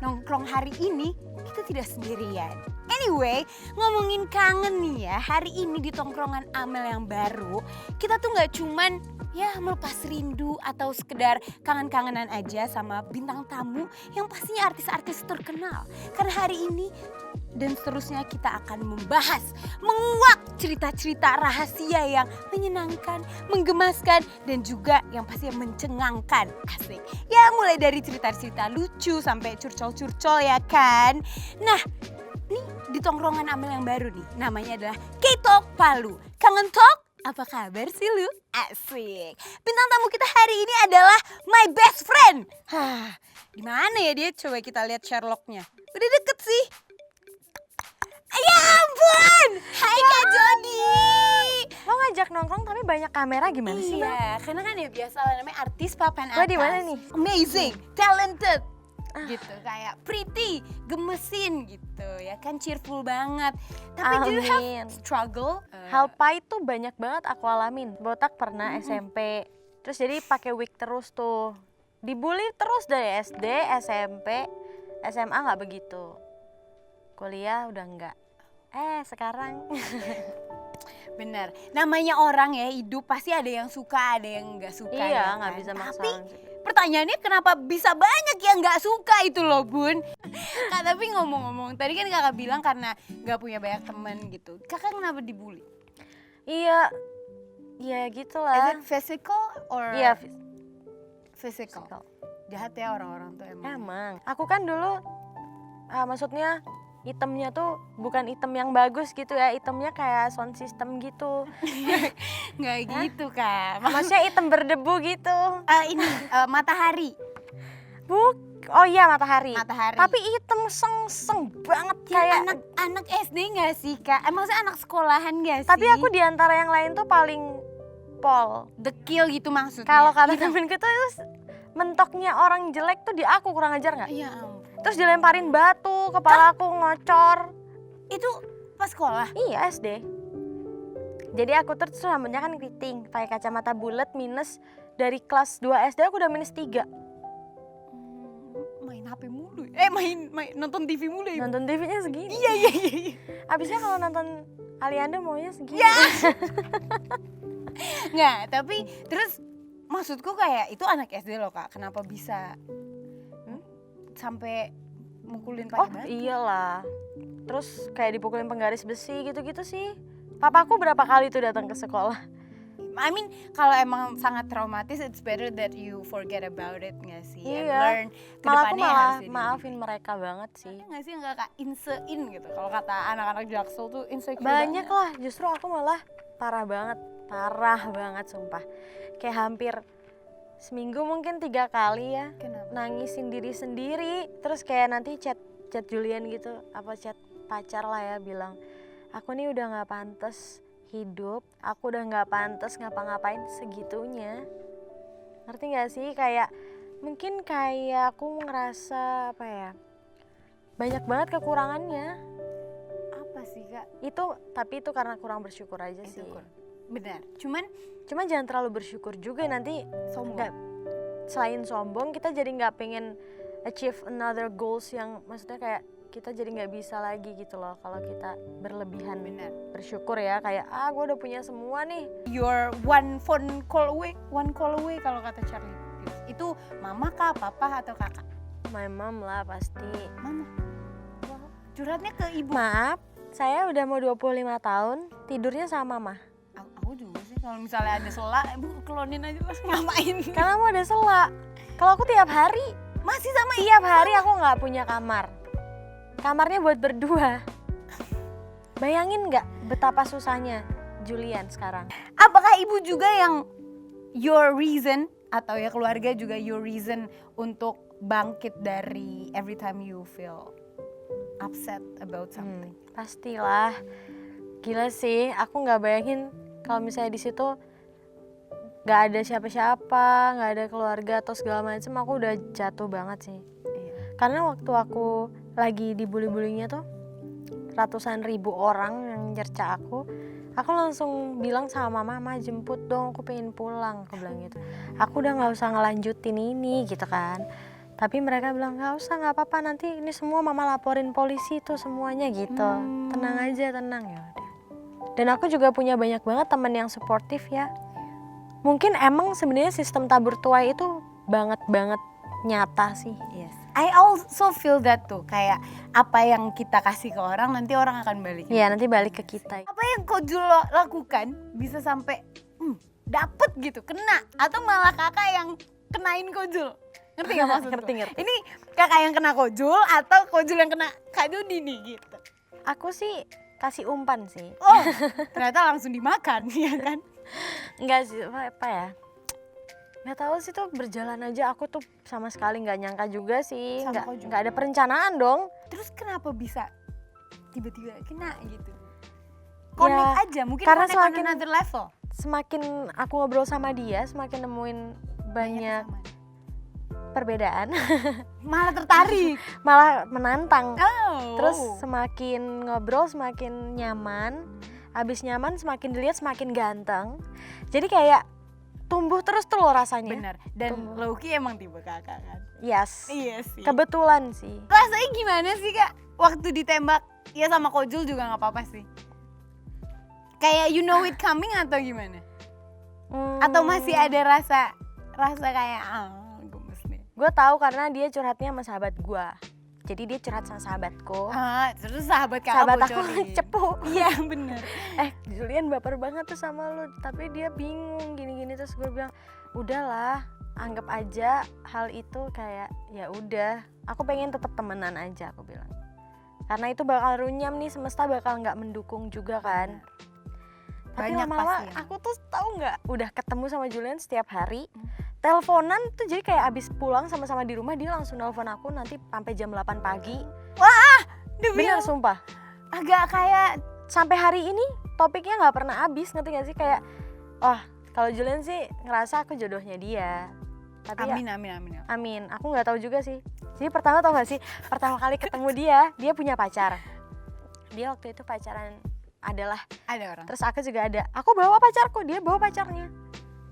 nongkrong hari ini kita tidak sendirian. Anyway, ngomongin kangen nih ya, hari ini di tongkrongan Amel yang baru, kita tuh gak cuman ya melepas rindu atau sekedar kangen-kangenan aja sama bintang tamu yang pastinya artis-artis terkenal. Karena hari ini dan seterusnya kita akan membahas, menguak cerita-cerita rahasia yang menyenangkan, menggemaskan, dan juga yang pastinya mencengangkan. Asik. Ya mulai dari cerita-cerita lucu sampai curcol-curcol ya kan. Nah, nih di tongkrongan Amel yang baru nih, namanya adalah K-Talk Palu. Kangen Talk? Apa kabar sih lu? Asik. Bintang tamu kita hari ini adalah my best friend. Di mana ya dia? Coba kita lihat Sherlocknya. Udah deket sih. Ya ampun. Hai Kak Jody. Lo ngajak nongkrong tapi banyak kamera gimana sih? Iya, karena kan ya biasa lah namanya artis papan atas. Lo di mana nih? Amazing, talented. Gitu kayak pretty, gemesin gitu ya kan, cheerful banget. Tapi do you have struggle? Hal pahit tuh banyak banget aku alamin. Botak pernah SMP, terus jadi pakai wig terus tuh. Dibully terus dari SD, SMP, SMA nggak begitu. Kuliah udah enggak. Sekarang. Bener, namanya orang ya hidup pasti ada yang suka, ada yang nggak suka. Iya, nggak kan? bisa maksa. Tapi pertanyaannya kenapa bisa banyak yang nggak suka itu loh Bun. Kak, tapi ngomong-ngomong, tadi kan kakak bilang karena nggak punya banyak teman gitu. Kakak kenapa dibully? Iya, ya gitulah. Is it physical or? Iya, physical. Jahat ya orang-orang tuh emang. Emang. Aku kan dulu, maksudnya itemnya tuh bukan item yang bagus gitu ya, itemnya kayak sound system gitu. Nggak gitu Kak. Maksudnya item berdebu gitu. Ini matahari. Oh iya matahari. Matahari. Tapi item seng banget Ya, kayak anak SD nggak sih Kak? Maksudnya anak sekolahan nggak sih? Tapi aku diantara yang lain tuh paling pol. Dekil gitu maksudnya. Kalau kata temenku tuh mentoknya orang jelek tuh di aku, kurang ajar nggak? Iya ampun. Terus dilemparin batu, kepala aku ngocor. Itu pas sekolah? Iya SD. Jadi aku terus rambutnya kan keriting, pakai kacamata bulat minus. Dari kelas 2 SD aku udah -3. Main HP mulu. Main nonton TV mulu ya? Nonton TV-nya segini. Iya. Abisnya kalau nonton Aliando maunya segini. Ya. Nggak, tapi terus maksudku kayak itu anak SD loh Kak. Kenapa bisa sampai mukulin pakai batu? Iyalah. Terus kayak dipukulin penggaris besi gitu-gitu sih. Papaku berapa kali tuh datang ke sekolah. I mean, kalau emang sangat traumatis, it's better that you forget about it nggak sih? Iya. And learn Malah aku kedepannya malah harus ini. maafin mereka banget sih. Ada nggak sih yang Kakak insein gitu? Kalau kata anak-anak Jaksel tuh insecure Banyak lah, justru aku malah parah banget sumpah. Kayak hampir seminggu mungkin 3 kali ya. Kenapa? Nangisin diri sendiri, terus kayak nanti chat Julian gitu, apa chat pacar lah ya, bilang aku nih udah nggak pantas hidup, aku udah nggak pantas ngapa-ngapain segitunya. Ngerti nggak sih? Kayak mungkin kayak aku ngerasa apa ya, banyak banget kekurangannya. Apa sih Kak? Tapi itu karena kurang bersyukur aja sih. Benar. Cuman Jangan terlalu bersyukur juga, nanti sombong. Selain sombong, kita jadi nggak pengen achieve another goals yang maksudnya kayak kita jadi nggak bisa lagi gitu loh kalau kita berlebihan. Benar. Bersyukur ya, kayak gue udah punya semua nih. You're one call away kalau kata Charlie. Itu mama kah, papa atau kakak? My mom lah pasti. Mama. Wow. Curhatnya ke ibu. Maaf, saya udah mau 25 tahun, tidurnya sama mama. Aku juga sih kalau misalnya ada sela, ibu klonin aja lah, ngapain? Karena mau ada sela. Kalau aku tiap hari, Masih sama tiap hari aku nggak punya kamar. Kamarnya buat berdua. Bayangin nggak betapa susahnya Julian sekarang? Apakah ibu juga yang your reason atau ya keluarga juga your reason untuk bangkit dari every time you feel upset about something? Pastilah. Gila sih, aku nggak bayangin kalau misalnya di situ nggak ada siapa-siapa, nggak ada keluarga atau segala macam, aku udah jatuh banget sih. Karena waktu aku lagi dibully-bulinya tuh ratusan ribu orang yang nyerca aku langsung bilang sama mama, jemput dong, aku pengen pulang, aku bilang gitu. Aku udah nggak usah ngelanjutin ini gitu kan. Tapi mereka bilang nggak usah, nggak apa-apa, nanti ini semua mama laporin polisi tuh semuanya gitu. Tenang aja, tenang ya udah. Dan aku juga punya banyak banget teman yang suportif ya. Mungkin emang sebenarnya sistem tabur tuai itu banget nyata sih. Yes. I also feel that tuh, kayak apa yang kita kasih ke orang nanti orang akan balik. Iya, nanti balik ke kita. Apa yang Kojul lakukan bisa sampai dapet gitu, kena, atau malah kakak yang kenain Kojul. Ngerti gak maksudku? Ngerti. Ini kakak yang kena Kojul atau Kojul yang kena Kak Jody nih gitu. Aku sih kasih umpan sih. Oh, ternyata langsung dimakan ya kan? Enggak sih, apa ya? Nggak tahu sih tuh berjalan aja, aku tuh sama sekali nggak nyangka juga sih, Sama Kojul. nggak ada perencanaan dong. Terus kenapa bisa tiba-tiba kena gitu? Connect aja, mungkin karena connect on semakin- another level. Semakin aku ngobrol sama dia, semakin nemuin banyak kesamaan. perbedaan, Malah tertarik. malah menantang. Oh. Terus semakin ngobrol semakin nyaman, abis nyaman semakin dilihat semakin ganteng. Jadi kayak tumbuh terus tuh loh rasanya. benar. Dan Tumbuh. Loki emang tipe kakak kan? Yes. Iya sih. Kebetulan sih. Rasanya gimana sih kak? Waktu ditembak, ya sama Kojul juga nggak apa-apa sih. Kayak you know it coming atau gimana? Atau masih ada rasa kayak gemes nih. Gue tahu karena dia curhatnya sama sahabat gue. Jadi dia curhat sama sahabatku. Terus sahabat kakak Sahabat aku bocorin. cepu. Iya bener. Julian baper banget tuh sama lu, tapi dia bingung gini-gini. Terus gue bilang, udahlah, anggap aja hal itu kayak ya udah. Aku pengen tetap temenan aja, aku bilang. Karena itu bakal runyam nih, semesta bakal nggak mendukung juga kan. Tapi Banyak lama-lama pasti yang- aku tuh tahu nggak, udah ketemu sama Julian setiap hari. Teleponan tuh jadi kayak abis pulang sama-sama di rumah dia langsung nelpon aku nanti sampai jam 8 pagi. Demi Bener sumpah. agak kayak Sampai hari ini topiknya nggak pernah habis, ngerti gak sih, kayak wah kalau Julian sih ngerasa aku jodohnya dia. Tapi amin. ya, amin. Aku nggak tahu juga sih. Jadi pertama tau gak sih, pertama kali ketemu dia punya pacar. Dia waktu itu pacaran adalah, Ada orang. terus aku juga ada. Aku bawa pacarku, dia bawa pacarnya.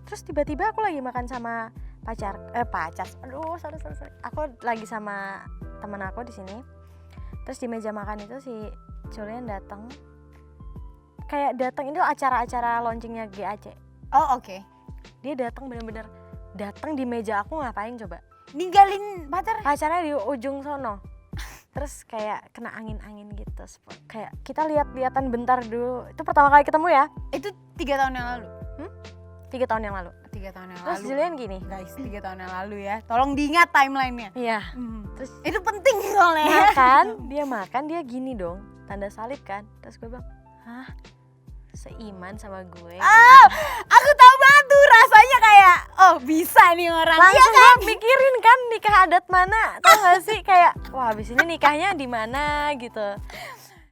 Terus tiba-tiba aku lagi makan sama pacar. Aduh, sorry. Aku lagi sama temen aku di sini. Terus di meja makan itu si Julian datang. Kayak datang itu acara-acara launchingnya GAC. Oh oke. Dia datang bener-bener datang di meja aku, ngapain coba? Ninggalin pacar. Pacarnya di ujung sono. Terus kayak kena angin-angin gitu. Kayak kita lihat-lihatan bentar dulu. Itu pertama kali ketemu ya? Itu 3 tahun yang lalu. 3 tahun yang lalu. 3 tahun yang Terus lalu. Julian gini. Guys, 3 tahun yang lalu ya. Tolong diingat timelinenya. Iya. Terus itu penting soalnya. makan dia gini dong, tanda salib kan. Terus gue bilang, hah, seiman sama gue. Aku tahu banget tuh rasanya kayak oh bisa nih orang. Langsung gue mikirin kan nikah adat mana, tau gak sih, kayak wah abis ini nikahnya di mana gitu.